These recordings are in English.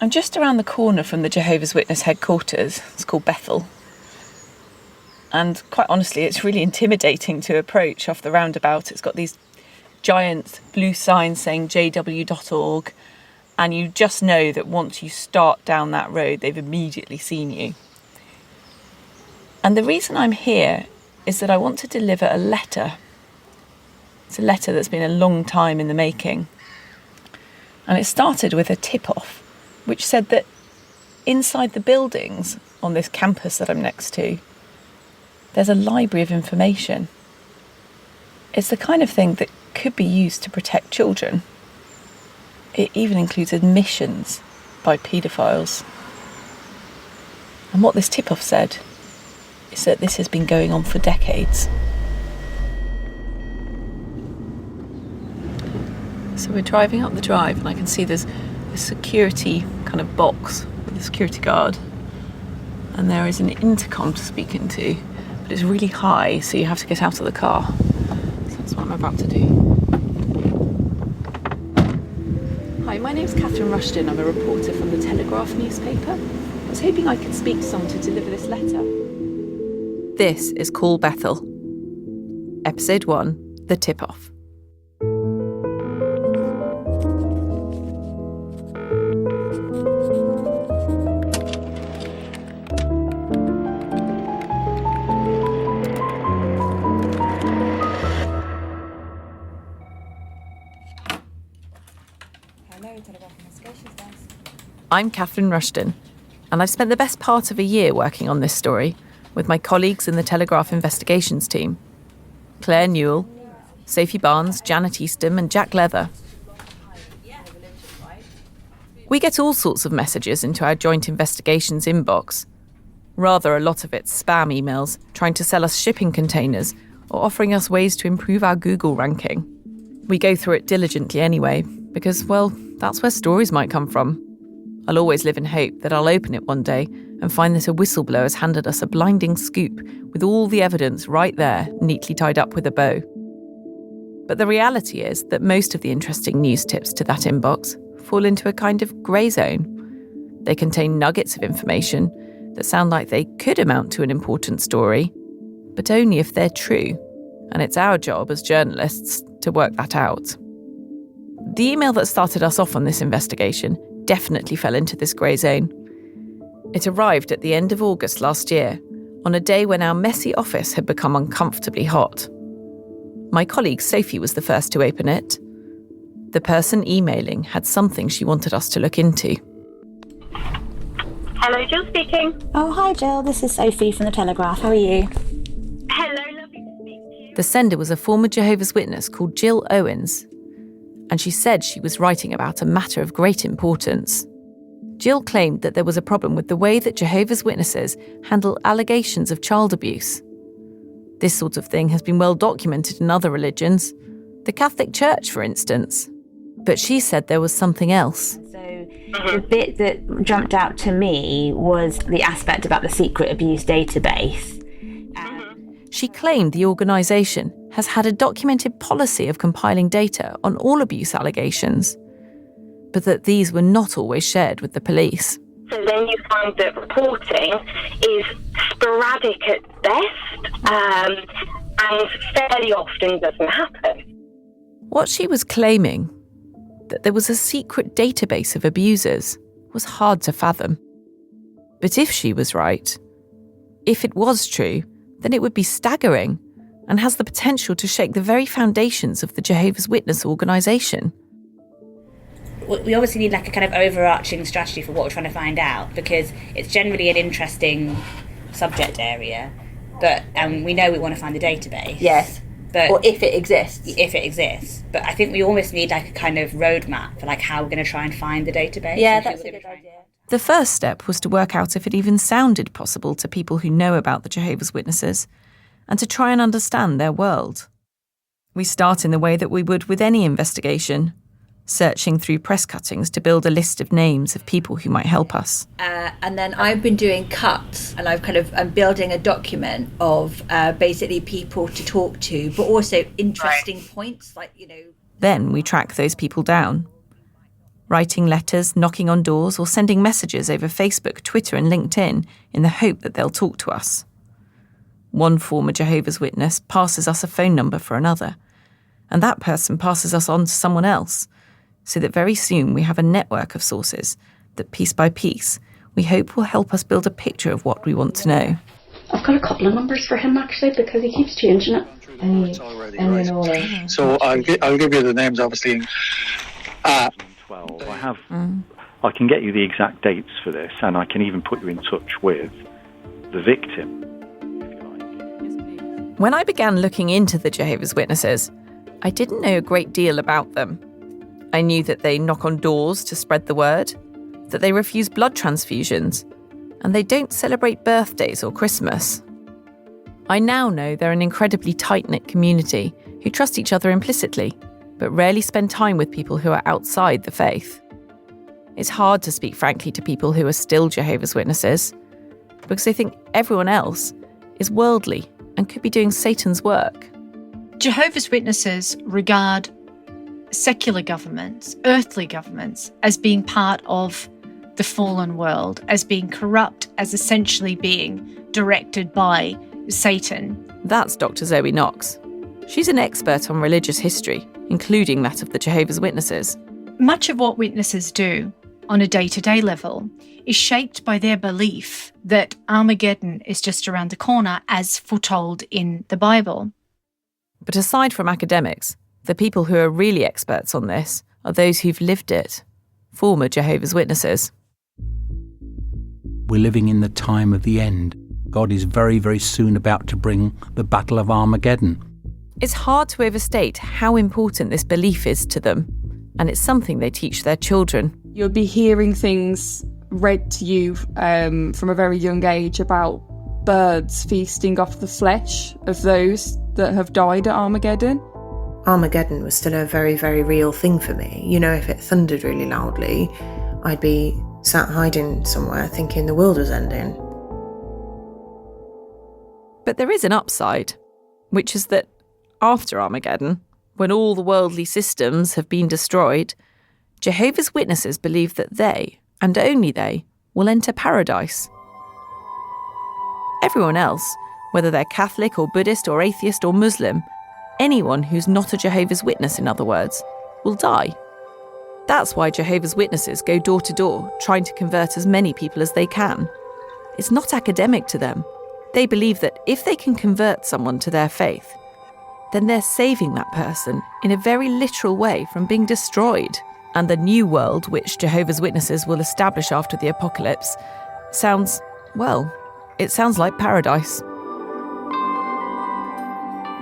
I'm just around the corner from the Jehovah's Witness headquarters. It's called Bethel. And quite honestly, it's really intimidating to approach off the roundabout. It's got these giant blue signs saying jw.org. And you just know that once you start down that road, they've immediately seen you. And the reason I'm here is that I want to deliver a letter. It's a letter that's been a long time in the making. And it started with a tip-off, which said that inside the buildings on this campus that I'm next to, there's a library of information. It's the kind of thing that could be used to protect children. It even includes admissions by paedophiles. And what this tip-off said is that this has been going on for decades. So we're driving up the drive and I can see there's a security kind of box with a security guard. And there is an intercom to speak into, but it's really high, so you have to get out of the car. So that's what I'm about to do. Hi, my name's Catherine Rushton. I'm a reporter from the Telegraph newspaper. I was hoping I could speak to someone to deliver this letter. This is Call Bethel. Episode 1, The Tip-Off. I'm Catherine Rushton, and I've spent the best part of a year working on this story with my colleagues in the Telegraph investigations team. Claire Newell, Sophie Barnes, Janet Eastham and Jack Leather. We get all sorts of messages into our joint investigations inbox. Rather a lot of it spam emails trying to sell us shipping containers or offering us ways to improve our Google ranking. We go through it diligently anyway, because, well, that's where stories might come from. I'll always live in hope that I'll open it one day and find that a whistleblower has handed us a blinding scoop with all the evidence right there, neatly tied up with a bow. But the reality is that most of the interesting news tips to that inbox fall into a kind of grey zone. They contain nuggets of information that sound like they could amount to an important story, but only if they're true, and it's our job as journalists to work that out. The email that started us off on this investigation definitely fell into this grey zone. It arrived at the end of August last year, on a day when our messy office had become uncomfortably hot. My colleague Sophie was the first to open it. The person emailing had something she wanted us to look into. Hello, Jill speaking. Oh, hi Jill, this is Sophie from the Telegraph. How are you? Hello, lovely to speak to you. The sender was a former Jehovah's Witness called Jill Owens, and she said she was writing about a matter of great importance. Jill claimed that there was a problem with the way that Jehovah's Witnesses handle allegations of child abuse. This sort of thing has been well documented in other religions, the Catholic Church, for instance. But she said there was something else. So the bit that jumped out to me was the aspect about the secret abuse database. She claimed the organisation has had a documented policy of compiling data on all abuse allegations, but that these were not always shared with the police. So then you find that reporting is sporadic at best, and fairly often doesn't happen. What she was claiming, that there was a secret database of abusers, was hard to fathom. But if she was right, if it was true, then it would be staggering and has the potential to shake the very foundations of the Jehovah's Witness organisation. We obviously need like a kind of overarching strategy for what we're trying to find out, because it's generally an interesting subject area, but we know we want to find the database. Yes. But or if it exists. If it exists. But I think we almost need like a kind of roadmap for like how we're going to try and find the database. Yeah, that's a good idea. The first step was to work out if it even sounded possible to people who know about the Jehovah's Witnesses, and to try and understand their world. We start in the way that we would with any investigation, searching through press cuttings to build a list of names of people who might help us. And then I've been doing cuts, and I'm building a document of basically people to talk to, but also interesting points, like, you know. Then we track those people down. writing letters, knocking on doors, or sending messages over Facebook, Twitter, and LinkedIn in the hope that they'll talk to us. One former Jehovah's Witness passes us a phone number for another, and that person passes us on to someone else, so that very soon we have a network of sources that, piece by piece, we hope will help us build a picture of what we want to know. I've got a couple of numbers for him, actually, because he keeps changing it. So I'll give you the names, obviously. 12. I can get you the exact dates for this, and I can even put you in touch with the victim, if you like. When I began looking into the Jehovah's Witnesses, I didn't know a great deal about them. I knew that they knock on doors to spread the word, that they refuse blood transfusions, and they don't celebrate birthdays or Christmas. I now know they're an incredibly tight-knit community who trust each other implicitly, but rarely spend time with people who are outside the faith. It's hard to speak frankly to people who are still Jehovah's Witnesses, because they think everyone else is worldly and could be doing Satan's work. Jehovah's Witnesses regard secular governments, earthly governments, as being part of the fallen world, as being corrupt, as essentially being directed by Satan. That's Dr. Zoe Knox. She's an expert on religious history, including that of the Jehovah's Witnesses. Much of what witnesses do on a day-to-day level is shaped by their belief that Armageddon is just around the corner, as foretold in the Bible. But aside from academics, the people who are really experts on this are those who've lived it, former Jehovah's Witnesses. We're living in the time of the end. God is very, very soon about to bring the Battle of Armageddon. It's hard to overstate how important this belief is to them, and it's something they teach their children. You'll be hearing things read to you from a very young age about birds feasting off the flesh of those that have died at Armageddon. Armageddon was still a very, very real thing for me. You know, if it thundered really loudly, I'd be sat hiding somewhere thinking the world was ending. But there is an upside, which is that after Armageddon, when all the worldly systems have been destroyed, Jehovah's Witnesses believe that they, and only they, will enter paradise. Everyone else, whether they're Catholic or Buddhist or atheist or Muslim, anyone who's not a Jehovah's Witness, in other words, will die. That's why Jehovah's Witnesses go door to door, trying to convert as many people as they can. It's not academic to them. They believe that if they can convert someone to their faith, then they're saving that person in a very literal way from being destroyed. And the new world which Jehovah's Witnesses will establish after the apocalypse sounds like paradise.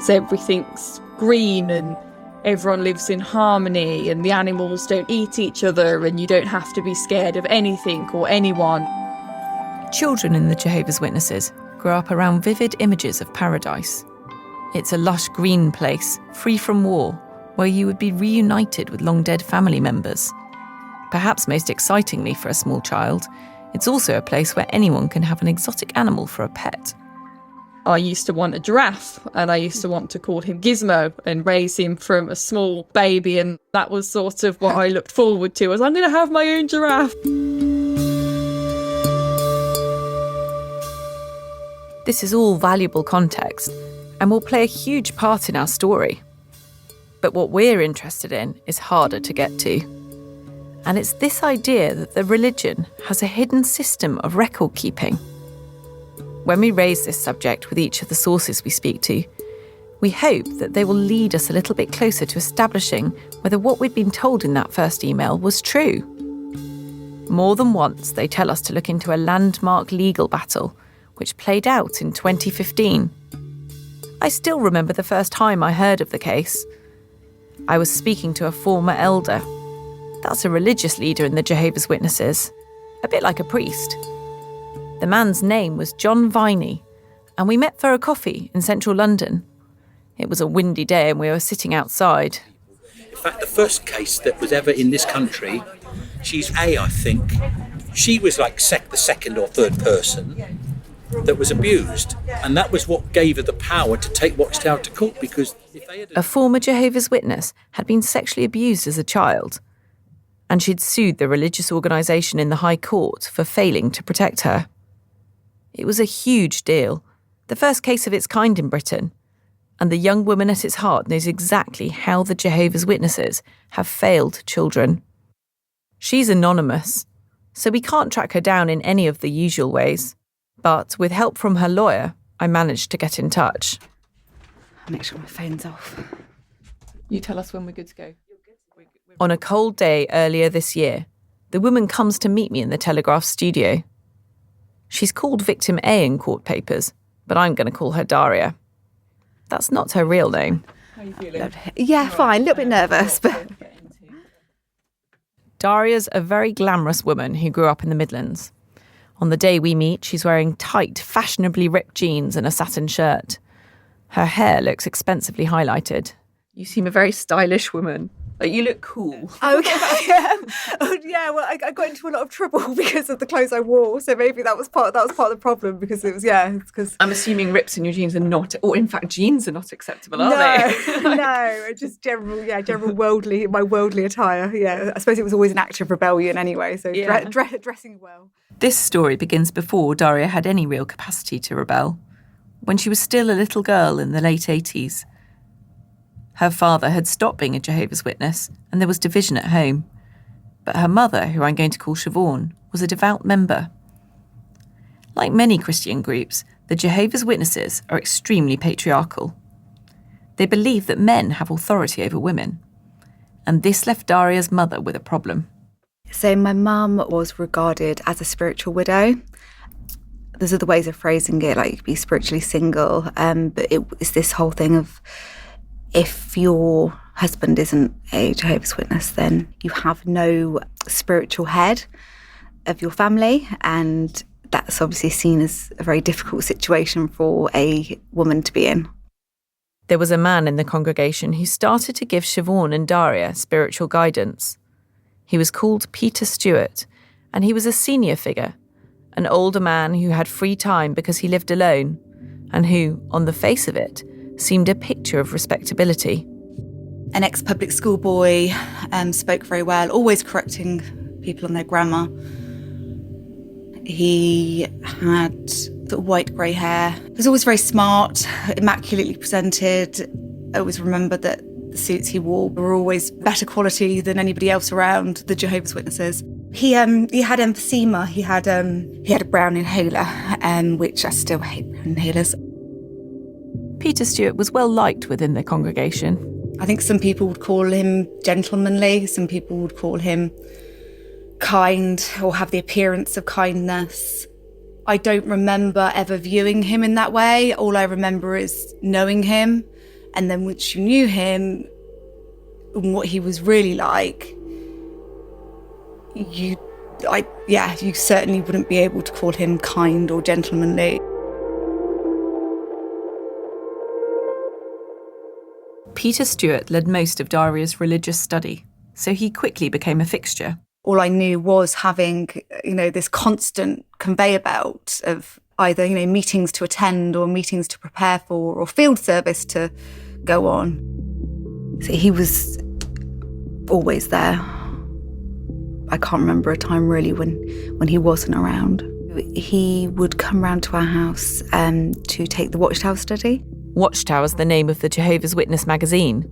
So everything's green and everyone lives in harmony and the animals don't eat each other and you don't have to be scared of anything or anyone. Children in the Jehovah's Witnesses grow up around vivid images of paradise. It's a lush green place, free from war, where you would be reunited with long-dead family members. Perhaps most excitingly for a small child, it's also a place where anyone can have an exotic animal for a pet. I used to want a giraffe, and I used to want to call him Gizmo and raise him from a small baby, and that was sort of what I looked forward to, as I'm going to have my own giraffe. This is all valuable context, and will play a huge part in our story. But what we're interested in is harder to get to. And it's this idea that the religion has a hidden system of record keeping. When we raise this subject with each of the sources we speak to, we hope that they will lead us a little bit closer to establishing whether what we'd been told in that first email was true. More than once, they tell us to look into a landmark legal battle, which played out in 2015. I still remember the first time I heard of the case. I was speaking to a former elder. That's a religious leader in the Jehovah's Witnesses, a bit like a priest. The man's name was John Viney, and we met for a coffee in central London. It was a windy day and we were sitting outside. In fact, the first case that was ever in this country, she's I think. She was like the second or third person that was abused, and that was what gave her the power to take Watchtower to court, because if they had... A former Jehovah's Witness had been sexually abused as a child. and she'd sued the religious organisation in the High Court for failing to protect her. It was a huge deal, the first case of its kind in Britain, and the young woman at its heart knows exactly how the Jehovah's Witnesses have failed children. She's anonymous, so we can't track her down in any of the usual ways. But with help from her lawyer, I managed to get in touch. I'll make sure my phone's off. You tell us when we're good to go. On a cold day earlier this year, the woman comes to meet me in the Telegraph studio. She's called Victim A in court papers, but I'm going to call her Daria. That's not her real name. How are you feeling? Yeah, fine. A little bit nervous, but... Daria's a very glamorous woman who grew up in the Midlands. On the day we meet, she's wearing tight, fashionably ripped jeans and a satin shirt. Her hair looks expensively highlighted. You seem a very stylish woman. Like, you look cool. Okay. Yeah, well, I got into a lot of trouble because of the clothes I wore, so maybe that was part of the problem, because it was, it's because... I'm assuming rips in your jeans are not, or in fact jeans are not acceptable, are they? No, just general worldly attire, yeah. I suppose it was always an act of rebellion anyway, so dressing well. This story begins before Daria had any real capacity to rebel, when she was still a little girl in the late 80s. Her father had stopped being a Jehovah's Witness, and there was division at home. But her mother, who I'm going to call Siobhan, was a devout member. Like many Christian groups, the Jehovah's Witnesses are extremely patriarchal. They believe that men have authority over women. And this left Daria's mother with a problem. So my mum was regarded as a spiritual widow. There's other ways of phrasing it, like you could be spiritually single, but it's this whole thing of, if your husband isn't a Jehovah's Witness, then you have no spiritual head of your family, and that's obviously seen as a very difficult situation for a woman to be in. There was a man in the congregation who started to give Siobhan and Daria spiritual guidance. He was called Peter Stewart, and he was a senior figure, an older man who had free time because he lived alone, and who, on the face of it, seemed a picture of respectability. An ex-public school boy, spoke very well, always correcting people on their grammar. He had sort of white grey hair. He was always very smart, immaculately presented. I always remember that the suits he wore were always better quality than anybody else around the Jehovah's Witnesses. He had emphysema. He had a brown inhaler, which I still hate brown inhalers. Peter Stewart was well liked within the congregation. I think some people would call him gentlemanly, some people would call him kind or have the appearance of kindness. I don't remember ever viewing him in that way. All I remember is knowing him, and then once you knew him and what he was really like, you certainly wouldn't be able to call him kind or gentlemanly. Peter Stewart led most of Daria's religious study, so he quickly became a fixture. All I knew was having, this constant conveyor belt of either, meetings to attend or meetings to prepare for or field service to go on. So he was always there. I can't remember a time really when he wasn't around. He would come round to our house to take the Watchtower study. Watchtower's the name of the Jehovah's Witness magazine.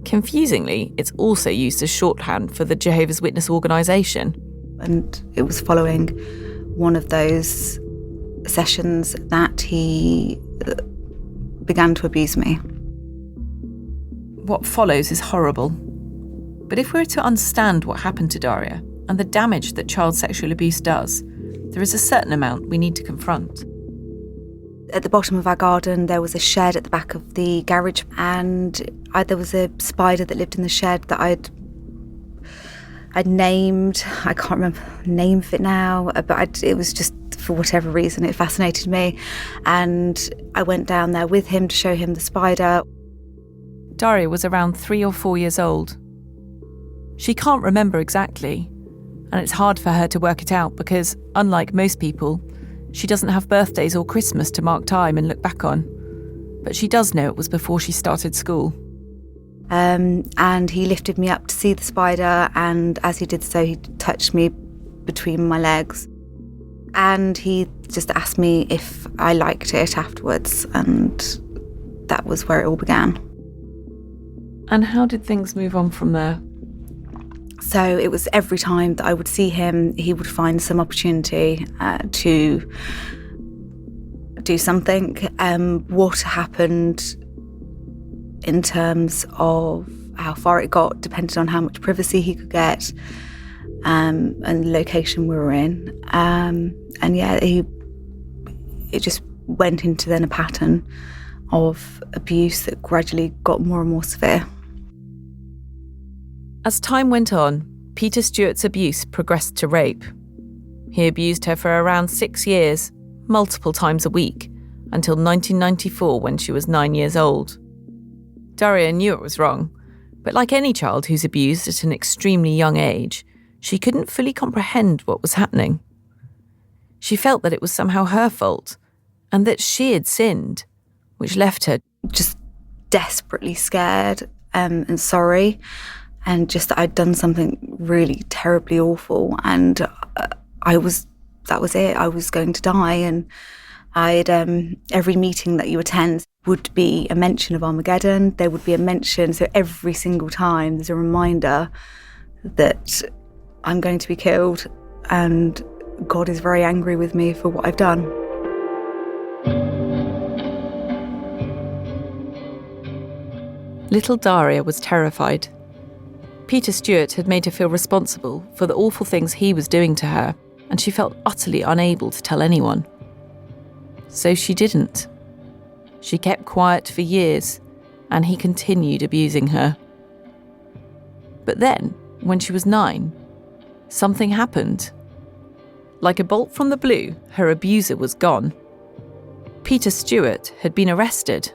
Confusingly, it's also used as shorthand for the Jehovah's Witness organisation. And it was following one of those sessions that he began to abuse me. What follows is horrible. But if we're to understand what happened to Daria and the damage that child sexual abuse does, there is a certain amount we need to confront. At the bottom of our garden, there was a shed at the back of the garage, and there was a spider that lived in the shed that I'd named. I can't remember the name of it now, but it was just, for whatever reason, it fascinated me. And I went down there with him to show him the spider. Daria was around 3 or 4 years old. She can't remember exactly, and it's hard for her to work it out because, unlike most people, she doesn't have birthdays or Christmas to mark time and look back on. But she does know it was before she started school. And he lifted me up to see the spider, and as he did so, he touched me between my legs. And he just asked me if I liked it afterwards, and that was where it all began. And how did things move on from there? So it was every time that I would see him, he would find some opportunity to do something. What happened in terms of how far it got depended on how much privacy he could get, and the location we were in. And yeah, it just went into then a pattern of abuse that gradually got more and more severe. As time went on, Peter Stewart's abuse progressed to rape. He abused her for around 6 years, multiple times a week, until 1994 when she was 9 years old. Daria knew it was wrong, but like any child who's abused at an extremely young age, she couldn't fully comprehend what was happening. She felt that it was somehow her fault, and that she had sinned, which left her just desperately scared and sorry, and just that I'd done something really terribly awful, and that was it. I was going to die, and every meeting that you attend would be a mention of Armageddon. There would be a mention, so every single time there's a reminder that I'm going to be killed, and God is very angry with me for what I've done. Little Daria was terrified. Peter Stewart had made her feel responsible for the awful things he was doing to her, and she felt utterly unable to tell anyone. So she didn't. She kept quiet for years, and he continued abusing her. But then, when she was 9, something happened. Like a bolt from the blue, her abuser was gone. Peter Stewart had been arrested.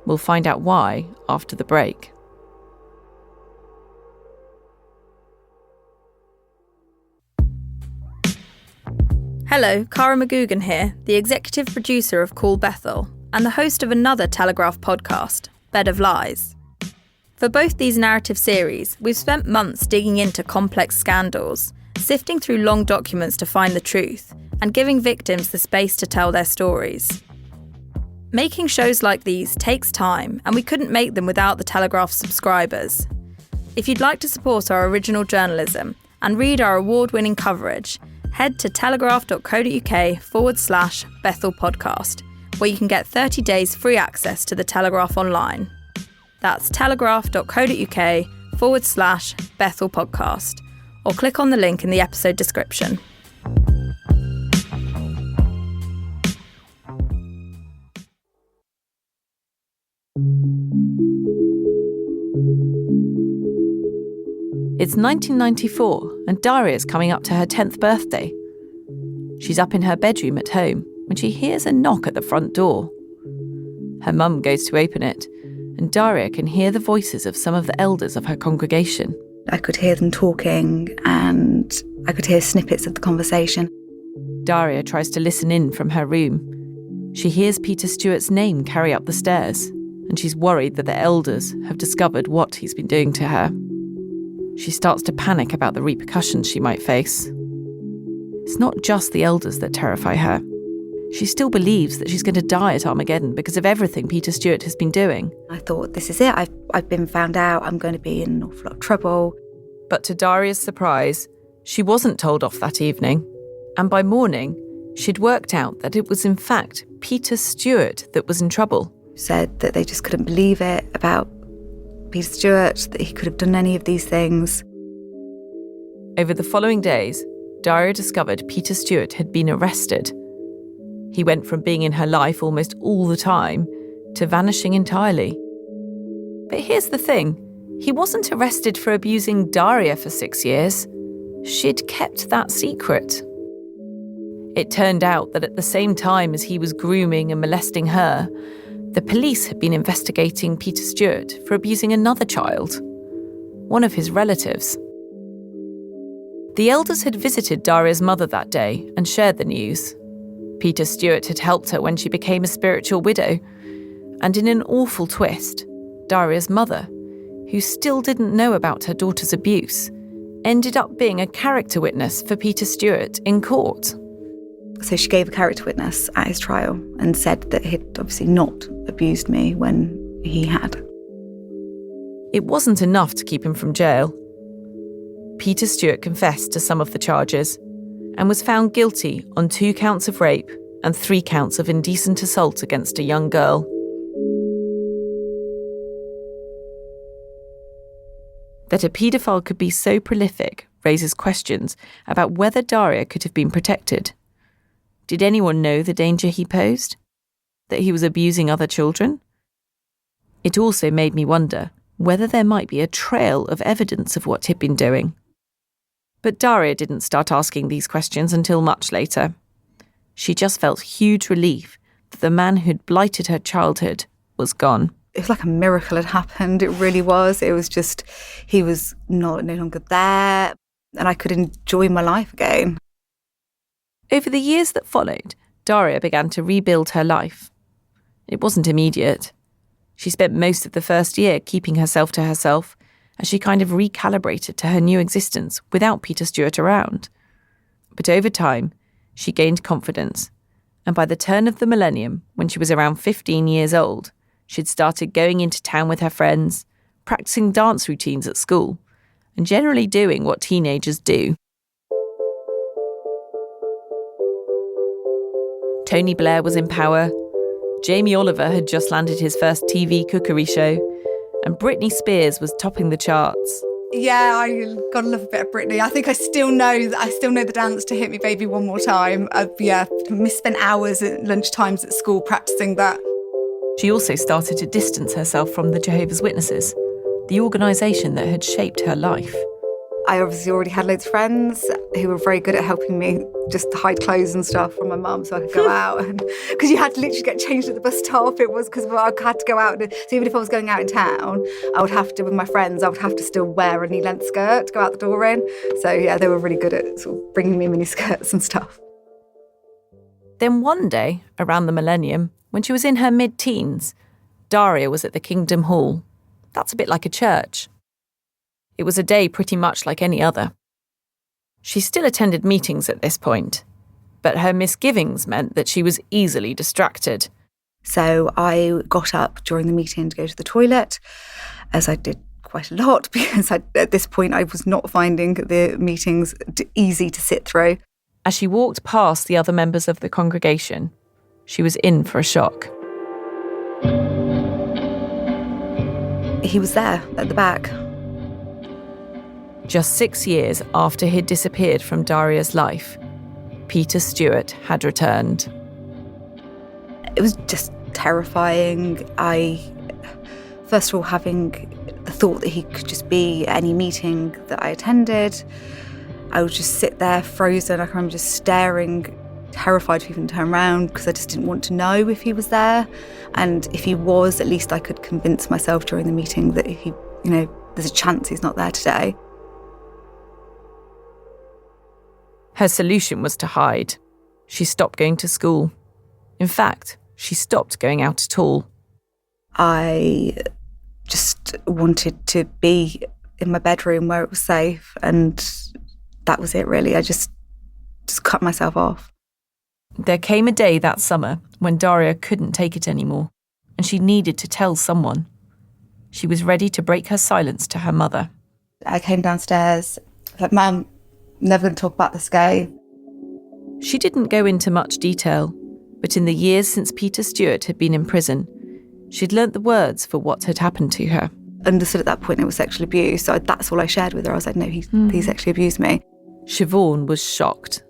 We'll find out why after the break. Hello, Cara McGugan here, the executive producer of Call Bethel and the host of another Telegraph podcast, Bed of Lies. For both these narrative series, we've spent months digging into complex scandals, sifting through long documents to find the truth, and giving victims the space to tell their stories. Making shows like these takes time, and we couldn't make them without the Telegraph subscribers. If you'd like to support our original journalism and read our award-winning coverage, head to telegraph.co.uk/Bethel podcast, where you can get 30 days free access to the Telegraph online. That's telegraph.co.uk/Bethel podcast, or click on the link in the episode description. It's 1994, and Daria's coming up to her 10th birthday. She's up in her bedroom at home when she hears a knock at the front door. Her mum goes to open it, and Daria can hear the voices of some of the elders of her congregation. I could hear them talking, and I could hear snippets of the conversation. Daria tries to listen in from her room. She hears Peter Stewart's name carry up the stairs, and she's worried that the elders have discovered what he's been doing to her. She starts to panic about the repercussions she might face. It's not just the elders that terrify her. She still believes that she's going to die at Armageddon because of everything Peter Stewart has been doing. I thought, this is it. I've been found out. I'm going to be in an awful lot of trouble. But to Daria's surprise, she wasn't told off that evening. And by morning, she'd worked out that it was in fact Peter Stewart that was in trouble. Said that they just couldn't believe it about Peter Stewart, that he could have done any of these things. Over the following days, Daria discovered Peter Stewart had been arrested. He went from being in her life almost all the time to vanishing entirely. But here's the thing, he wasn't arrested for abusing Daria for 6 years. She'd kept that secret. It turned out that at the same time as he was grooming and molesting her, the police had been investigating Peter Stewart for abusing another child, one of his relatives. The elders had visited Daria's mother that day and shared the news. Peter Stewart had helped her when she became a spiritual widow, and in an awful twist, Daria's mother, who still didn't know about her daughter's abuse, ended up being a character witness for Peter Stewart in court. So she gave a character witness at his trial and said that he'd obviously not abused me when he had. It wasn't enough to keep him from jail. Peter Stewart confessed to some of the charges and was found guilty on 2 counts of rape and 3 counts of indecent assault against a young girl. That a paedophile could be so prolific raises questions about whether Daria could have been protected. Did anyone know the danger he posed? That he was abusing other children? It also made me wonder whether there might be a trail of evidence of what he'd been doing. But Daria didn't start asking these questions until much later. She just felt huge relief that the man who'd blighted her childhood was gone. It was like a miracle had happened. It really was. It was just, he was no longer there, and I could enjoy my life again. Over the years that followed, Daria began to rebuild her life. It wasn't immediate. She spent most of the first year keeping herself to herself as she kind of recalibrated to her new existence without Peter Stewart around. But over time, she gained confidence, and by the turn of the millennium, when she was around 15 years old, she'd started going into town with her friends, practicing dance routines at school, and generally doing what teenagers do. Tony Blair was in power, Jamie Oliver had just landed his first TV cookery show, and Britney Spears was topping the charts. Yeah, I gotta love a bit of Britney. I think I still know the dance to Hit Me Baby One More Time. Misspent hours at lunchtimes at school practicing that. She also started to distance herself from the Jehovah's Witnesses, the organisation that had shaped her life. I obviously already had loads of friends who were very good at helping me just hide clothes and stuff from my mum so I could go out. Because you had to literally get changed at the bus stop. It was because I had to go out. So even if I was going out in town, I would have to, with my friends, I would have to still wear a knee-length skirt to go out the door in. So yeah, they were really good at sort of bringing me mini skirts and stuff. Then one day, around the millennium, when she was in her mid-teens, Daria was at the Kingdom Hall. That's a bit like a church. It was a day pretty much like any other. She still attended meetings at this point, but her misgivings meant that she was easily distracted. So I got up during the meeting to go to the toilet, as I did quite a lot, because at this point I was not finding the meetings easy to sit through. As she walked past the other members of the congregation, she was in for a shock. He was there at the back. Just 6 years after he'd disappeared from Daria's life, Peter Stewart had returned. It was just terrifying. First of all, having the thought that he could just be at any meeting that I attended, I would just sit there frozen. I remember just staring, terrified to even turn around because I just didn't want to know if he was there. And if he was, at least I could convince myself during the meeting that he, there's a chance he's not there today. Her solution was to hide. She stopped going to school. In fact, she stopped going out at all. I just wanted to be in my bedroom where it was safe, and that was it really. I just cut myself off. There came a day that summer when Daria couldn't take it anymore, and she needed to tell someone. She was ready to break her silence to her mother. I came downstairs, like, Mum, never going to talk about this again. She didn't go into much detail, but in the years since Peter Stewart had been in prison, she'd learnt the words for what had happened to her. Understood at that point it was sexual abuse, so that's all I shared with her. I was like, no, he sexually abused me. Siobhan was shocked.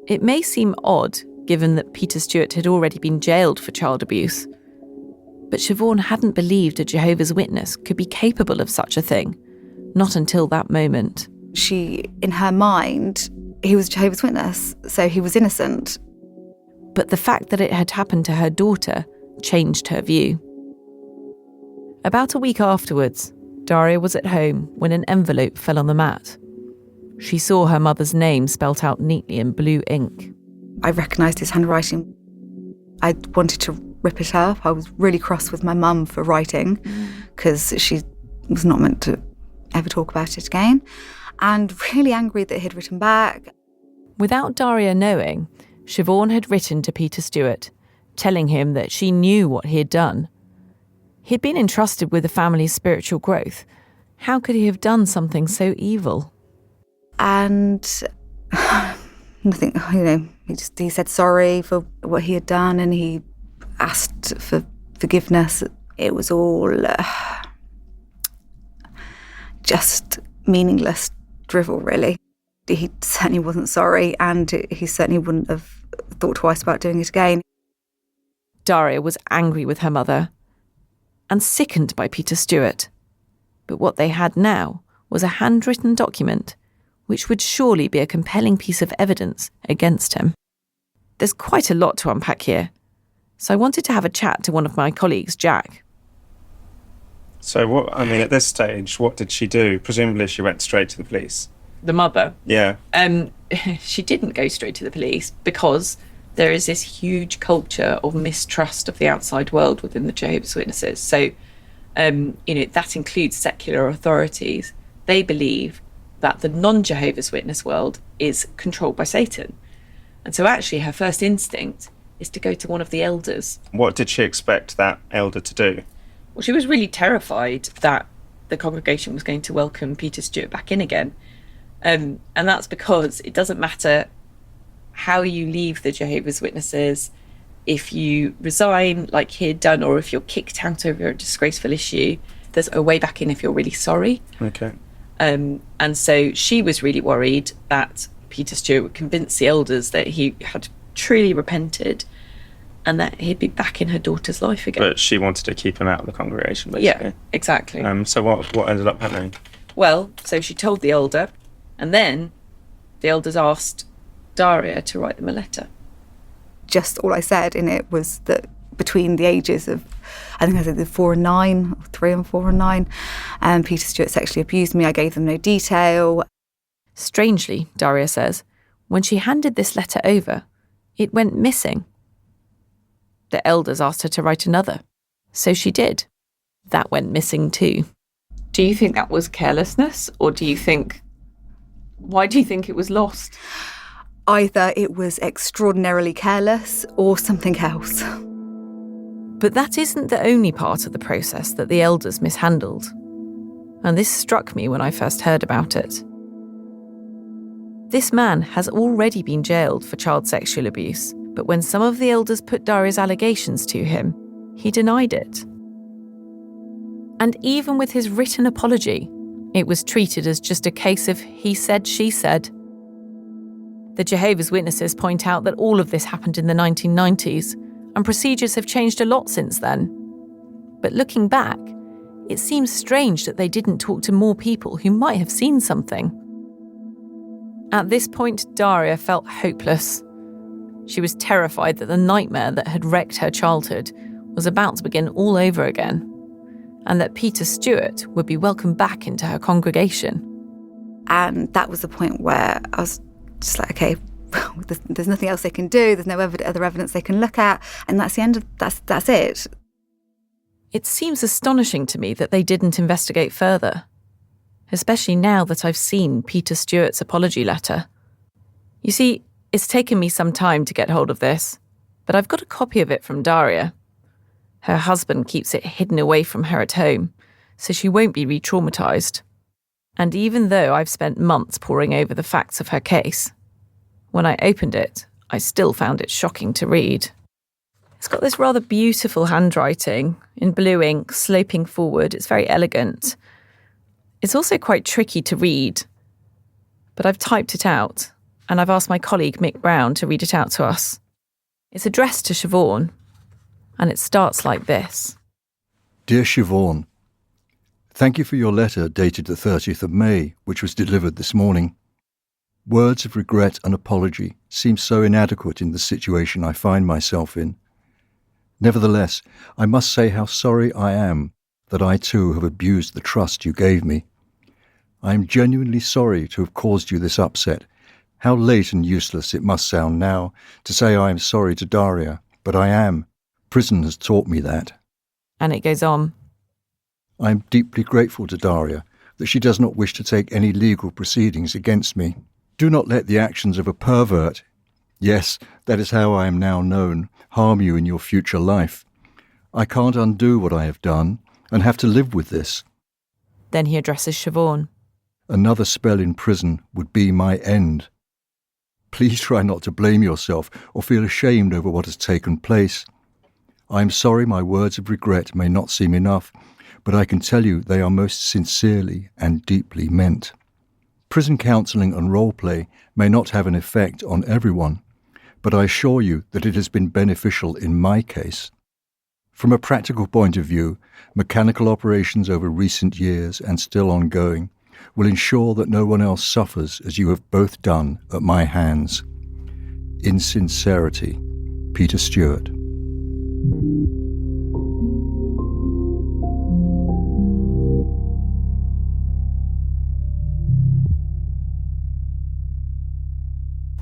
It may seem odd, given that Peter Stewart had already been jailed for child abuse, but Siobhan hadn't believed a Jehovah's Witness could be capable of such a thing, not until that moment. She, in her mind, he was a Jehovah's Witness, so he was innocent. But the fact that it had happened to her daughter changed her view. About a week afterwards, Daria was at home when an envelope fell on the mat. She saw her mother's name spelt out neatly in blue ink. I recognised his handwriting. I wanted to rip it up. I was really cross with my mum for writing, because she was not meant to ever talk about it again, and really angry that he'd written back. Without Daria knowing, Siobhan had written to Peter Stewart, telling him that she knew what he had done. He'd been entrusted with the family's spiritual growth. How could he have done something so evil? And nothing, he said sorry for what he had done, and he asked for forgiveness. It was all just meaningless drivel, really. He certainly wasn't sorry, and he certainly wouldn't have thought twice about doing it again. Daria was angry with her mother and sickened by Peter Stewart. But what they had now was a handwritten document which would surely be a compelling piece of evidence against him. There's quite a lot to unpack here, so I wanted to have a chat to one of my colleagues, Jack. So at this stage, what did she do? Presumably she went straight to the police. The mother? Yeah. She didn't go straight to the police because there is this huge culture of mistrust of the outside world within the Jehovah's Witnesses. So, that includes secular authorities. They believe that the non-Jehovah's Witness world is controlled by Satan. And so actually her first instinct is to go to one of the elders. What did she expect that elder to do? Well, she was really terrified that the congregation was going to welcome Peter Stewart back in again. And that's because it doesn't matter how you leave the Jehovah's Witnesses, if you resign like he had done, or if you're kicked out over a disgraceful issue, there's a way back in if you're really sorry. Okay. And so she was really worried that Peter Stewart would convince the elders that he had truly repented and that he'd be back in her daughter's life again. But she wanted to keep him out of the congregation, basically. Yeah, exactly. So what ended up happening? Well, so she told the elder, and then the elders asked Daria to write them a letter. Just all I said in it was that between the ages of, I think I said 4 and 9, or 3 and 4 and 9, Peter Stewart sexually abused me. I gave them no detail. Strangely, Daria says, when she handed this letter over, it went missing. The elders asked her to write another, so she did. That went missing too. Do you think that was carelessness, or why do you think it was lost? Either it was extraordinarily careless or something else. But that isn't the only part of the process that the elders mishandled. And this struck me when I first heard about it. This man has already been jailed for child sexual abuse, but when some of the elders put Daria's allegations to him, he denied it. And even with his written apology, it was treated as just a case of he said, she said. The Jehovah's Witnesses point out that all of this happened in the 1990s, and procedures have changed a lot since then. But looking back, it seems strange that they didn't talk to more people who might have seen something. At this point, Daria felt hopeless. She was terrified that the nightmare that had wrecked her childhood was about to begin all over again, and that Peter Stewart would be welcomed back into her congregation. And that was the point where I was just like, okay, there's nothing else they can do, there's no other evidence they can look at, and that's the end of that's it. It seems astonishing to me that they didn't investigate further, especially now that I've seen Peter Stewart's apology letter. You see, it's taken me some time to get hold of this, but I've got a copy of it from Daria. Her husband keeps it hidden away from her at home, so she won't be re-traumatised. And even though I've spent months poring over the facts of her case, when I opened it, I still found it shocking to read. It's got this rather beautiful handwriting in blue ink, sloping forward. It's very elegant. It's also quite tricky to read, but I've typed it out, and I've asked my colleague Mick Brown to read it out to us. It's addressed to Siobhan, and it starts like this. Dear Siobhan, thank you for your letter dated the 30th of May, which was delivered this morning. Words of regret and apology seem so inadequate in the situation I find myself in. Nevertheless, I must say how sorry I am that I too have abused the trust you gave me. I am genuinely sorry to have caused you this upset. How late and useless it must sound now to say I am sorry to Daria, but I am. Prison has taught me that. And it goes on. I am deeply grateful to Daria that she does not wish to take any legal proceedings against me. Do not let the actions of a pervert, yes, that is how I am now known, harm you in your future life. I can't undo what I have done and have to live with this. Then he addresses Siobhan. Another spell in prison would be my end. Please try not to blame yourself or feel ashamed over what has taken place. I am sorry my words of regret may not seem enough, but I can tell you they are most sincerely and deeply meant. Prison counselling and role-play may not have an effect on everyone, but I assure you that it has been beneficial in my case. From a practical point of view, mechanical operations over recent years and still ongoing will ensure that no one else suffers as you have both done at my hands. In sincerity, Peter Stewart.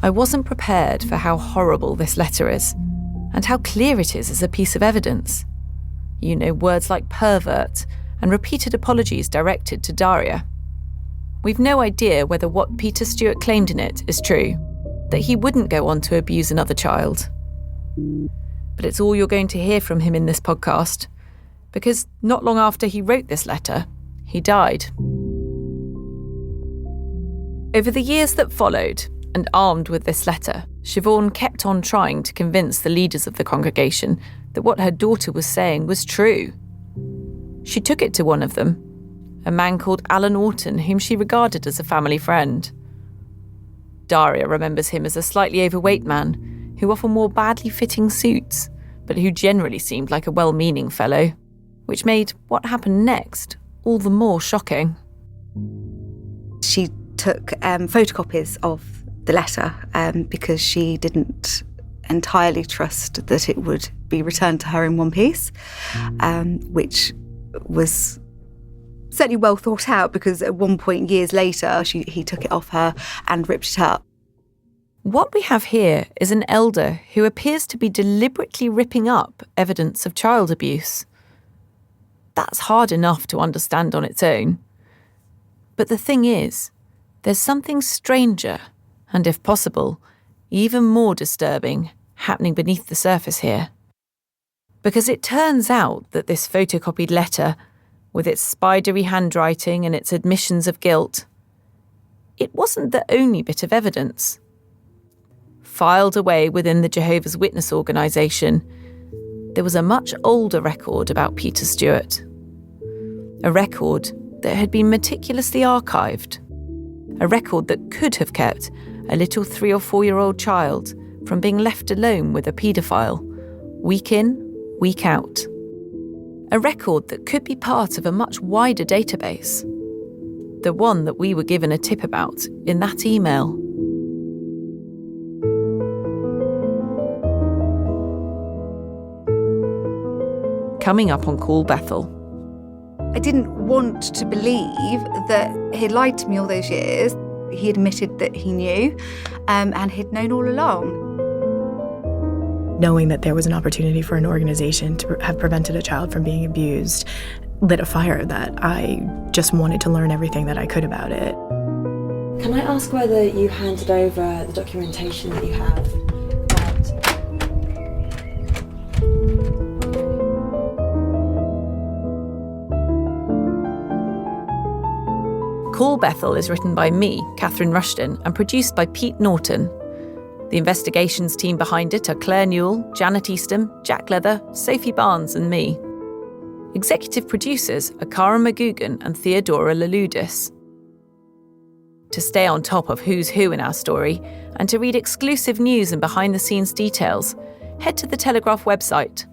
I wasn't prepared for how horrible this letter is, and how clear it is as a piece of evidence. You know, words like pervert and repeated apologies directed to Daria. We've no idea whether what Peter Stewart claimed in it is true, that he wouldn't go on to abuse another child. But it's all you're going to hear from him in this podcast, because not long after he wrote this letter, he died. Over the years that followed, and armed with this letter, Siobhan kept on trying to convince the leaders of the congregation that what her daughter was saying was true. She took it to one of them, a man called Alan Orton, whom she regarded as a family friend. Daria remembers him as a slightly overweight man who often wore badly fitting suits, but who generally seemed like a well-meaning fellow, which made what happened next all the more shocking. She took photocopies of the letter because she didn't entirely trust that it would be returned to her in one piece, which was certainly well thought out, because at one point years later he took it off her and ripped it up. What we have here is an elder who appears to be deliberately ripping up evidence of child abuse. That's hard enough to understand on its own. But the thing is, there's something stranger, and if possible, even more disturbing, happening beneath the surface here. Because it turns out that this photocopied letter, with its spidery handwriting and its admissions of guilt, it wasn't the only bit of evidence. Filed away within the Jehovah's Witness organisation, there was a much older record about Peter Stewart. A record that had been meticulously archived. A record that could have kept a little 3 or 4-year-old child from being left alone with a paedophile, week in, week out. A record that could be part of a much wider database. The one that we were given a tip about in that email. Coming up on Call Bethel. I didn't want to believe that he'd lied to me all those years. He admitted that he knew, and he'd known all along. Knowing that there was an opportunity for an organization to have prevented a child from being abused lit a fire that I just wanted to learn everything that I could about it. Can I ask whether you handed over the documentation that you have? Call Bethel is written by me, Catherine Rushton, and produced by Pete Norton. The investigations team behind it are Claire Newell, Janet Eastham, Jack Leather, Sophie Barnes and me. Executive producers are Cara McGugan and Theodora Laludis. To stay on top of who's who in our story, and to read exclusive news and behind-the-scenes details, head to the Telegraph website.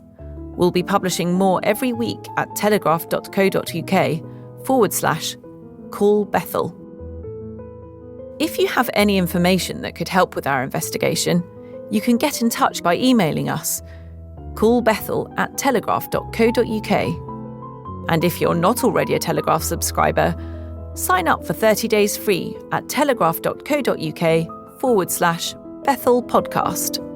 We'll be publishing more every week at telegraph.co.uk/Call Bethel. If you have any information that could help with our investigation, you can get in touch by emailing us, callbethel@telegraph.co.uk. And if you're not already a Telegraph subscriber, sign up for 30 days free at telegraph.co.uk/Bethel podcast.